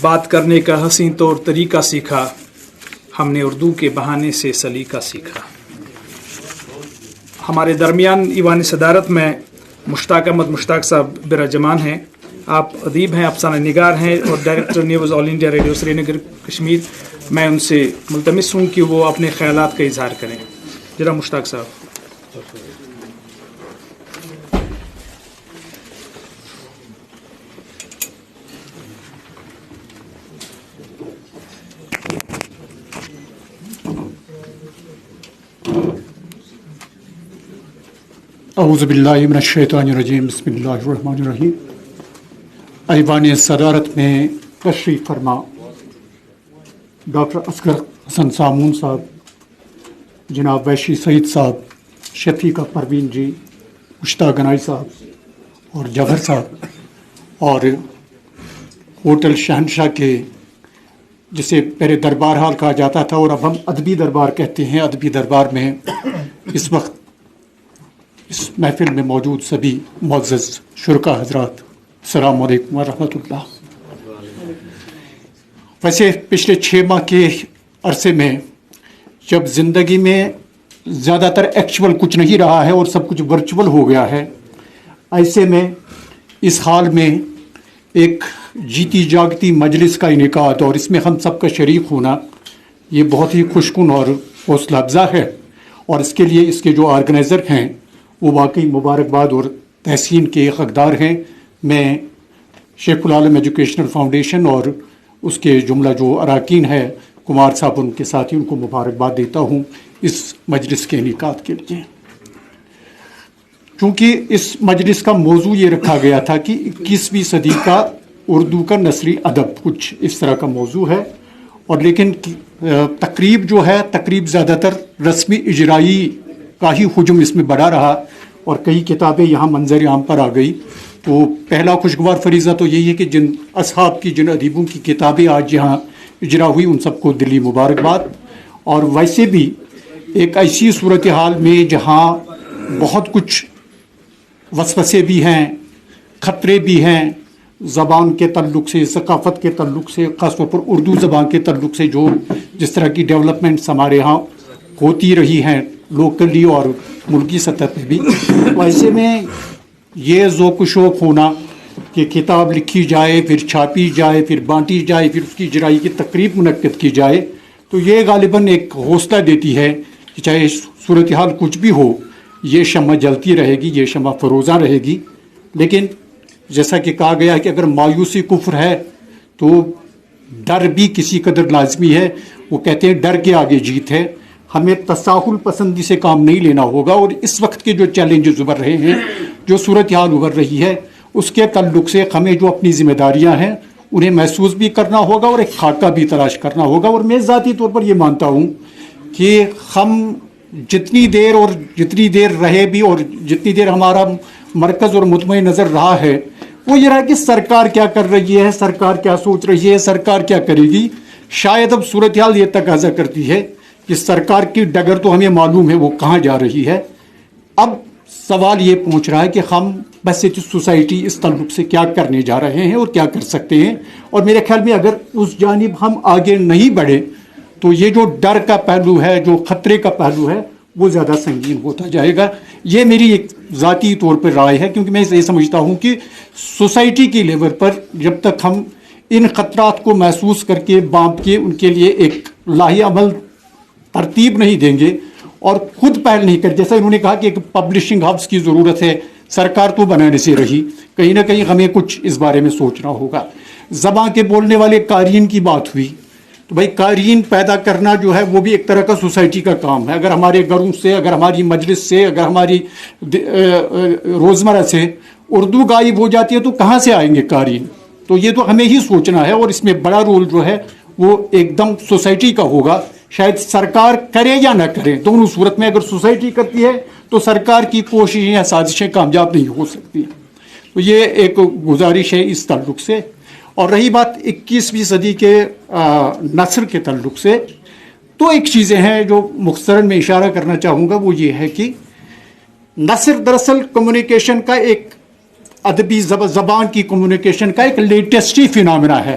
بات کرنے کا حسین طور طریقہ سیکھا، ہم نے اردو کے بہانے سے سلیقہ سیکھا۔ ہمارے درمیان ایوان صدارت میں مشتاق احمد مشتاق صاحب براجمان ہیں۔ آپ ادیب ہیں، افسانہ نگار ہیں اور ڈائریکٹر نیوز آل انڈیا ریڈیو سری نگر کشمیر۔ میں ان سے ملتمس ہوں کہ وہ اپنے خیالات کا اظہار کریں۔ جناب مشتاق صاحب۔ اعوذ باللہ من الشیطان الرجیم، بسم اللہ الرحمن الرحیم۔ ایوان صدارت میں تشریف فرما ڈاکٹر اصغر حسن سامون صاحب، جناب ویشی سعید صاحب، شفیقہ پروین جی، مشتاق گنائی صاحب اور جوہر صاحب، اور ہوٹل شہنشاہ کے جسے پہلے دربار ہال کہا جاتا تھا اور اب ہم ادبی دربار کہتے ہیں، ادبی دربار میں اس وقت اس محفل میں موجود سبھی معزز شرکا حضرات، السلام علیکم ورحمۃ اللہ۔ ویسے پچھلے 6 ماہ کے عرصے میں جب زندگی میں زیادہ تر ایکچول کچھ نہیں رہا ہے اور سب کچھ ورچوئل ہو گیا ہے، ایسے میں اس حال میں ایک جیتی جاگتی مجلس کا انعقاد اور اس میں ہم سب کا شریک ہونا یہ بہت ہی خوشکن اور حوصلہ افزا ہے، اور اس کے لیے اس کے جو آرگنائزر ہیں وہ واقعی مبارکباد اور تحسین کے حقدار ہیں۔ میں شیخ العالم ایجوکیشنل فاؤنڈیشن اور اس کے جملہ جو اراکین ہے کمار صاحب، ان کے ساتھ ہی ان کو مبارکباد دیتا ہوں اس مجلس کے انعقاد کے لیے۔ چونکہ اس مجلس کا موضوع یہ رکھا گیا تھا کہ 21ویں صدی کا اردو کا نثری ادب، کچھ اس طرح کا موضوع ہے، اور لیکن تقریب جو ہے تقریب زیادہ تر رسمی اجرائی کا ہی حجم اس میں بڑا رہا اور کئی کتابیں یہاں منظر عام پر آ گئی۔ تو پہلا خوشگوار فریضہ تو یہی ہے کہ جن اصحاب کی، جن ادیبوں کی کتابیں آج یہاں اجرا ہوئی، ان سب کو دلی مبارکباد۔ اور ویسے بھی ایک ایسی صورتحال میں جہاں بہت کچھ وسوسے بھی ہیں، خطرے بھی ہیں، زبان کے تعلق سے، ثقافت کے تعلق سے، خاص طور پر اردو زبان کے تعلق سے جو جس طرح کی ڈیولپمنٹس ہمارے ہاں ہوتی رہی ہیں لوکلی اور ملکی سطح پہ بھی، ویسے میں یہ ذوق و شوق ہونا کہ کتاب لکھی جائے، پھر چھاپی جائے، پھر بانٹی جائے، پھر اس کی اجرائی کی تقریب منعقد کی جائے، تو یہ غالباً ایک حوصلہ دیتی ہے کہ چاہے صورتحال کچھ بھی ہو، یہ شمع جلتی رہے گی، یہ شمع فروزاں رہے گی۔ لیکن جیسا کہ کہا گیا کہ اگر مایوسی کفر ہے تو ڈر بھی کسی قدر لازمی ہے۔ وہ کہتے ہیں ڈر کے آگے جیت ہے۔ ہمیں تساہل پسندی سے کام نہیں لینا ہوگا، اور اس وقت کے جو چیلنجز ابھر رہے ہیں، جو صورتحال ابھر رہی ہے، اس کے تعلق سے ہمیں جو اپنی ذمہ داریاں ہیں انہیں محسوس بھی کرنا ہوگا اور ایک خاکہ بھی تلاش کرنا ہوگا۔ اور میں ذاتی طور پر یہ مانتا ہوں کہ ہم جتنی دیر رہے بھی اور جتنی دیر ہمارا مرکز اور مطمئن نظر رہا ہے وہ یہ رہا کہ سرکار کیا کر رہی ہے، سرکار کیا سوچ رہی ہے، سرکار کیا کرے گی۔ شاید اب صورتحال یہ تقاضا کرتی ہے کہ سرکار کی ڈگر تو ہمیں معلوم ہے وہ کہاں جا رہی ہے، اب سوال یہ پہنچ رہا ہے کہ ہم بس سوسائٹی اس تعلق سے کیا کرنے جا رہے ہیں اور کیا کر سکتے ہیں۔ اور میرے خیال میں اگر اس جانب ہم آگے نہیں بڑھے تو یہ جو ڈر کا پہلو ہے، جو خطرے کا پہلو ہے، وہ زیادہ سنگین ہوتا جائے گا۔ یہ میری ایک ذاتی طور پر رائے ہے، کیونکہ میں یہ سمجھتا ہوں کہ سوسائٹی کی لیول پر جب تک ہم ان خطرات کو محسوس کر کے بانپ کے ان کے لیے ایک لاہی عمل ترتیب نہیں دیں گے اور خود پہل نہیں کر، جیسا انہوں نے کہا کہ ایک پبلشنگ ہاؤس کی ضرورت ہے، سرکار تو بنانے سے رہی، کہیں نہ کہیں ہمیں کچھ اس بارے میں سوچنا ہوگا۔ زبان کے بولنے والے قارئین کی بات ہوئی، تو بھائی قارئین پیدا کرنا جو ہے وہ بھی ایک طرح کا سوسائٹی کا کام ہے۔ اگر ہمارے گھروں سے، اگر ہماری مجلس سے، اگر ہماری روزمرہ سے اردو غائب ہو جاتی ہے تو کہاں سے آئیں گے قارئین؟ تو یہ تو ہمیں ہی سوچنا ہے، اور اس میں بڑا رول جو ہے وہ ایک دم سوسائٹی کا ہوگا۔ شاید سرکار کرے یا نہ کرے، دونوں صورت میں اگر سوسائٹی کرتی ہے تو سرکار کی کوششیں یا سازشیں کامیاب نہیں ہو سکتی۔ تو یہ ایک گزارش ہے اس تعلق سے۔ اور رہی بات 21ویں صدی کے نثر کے تعلق سے، تو ایک چیزیں ہیں جو مختصراً میں اشارہ کرنا چاہوں گا، وہ یہ ہے کہ نثر دراصل کمیونیکیشن کا ایک ادبی زبان کی کمیونیکیشن کا ایک لیٹسٹ ہی فینامنا ہے۔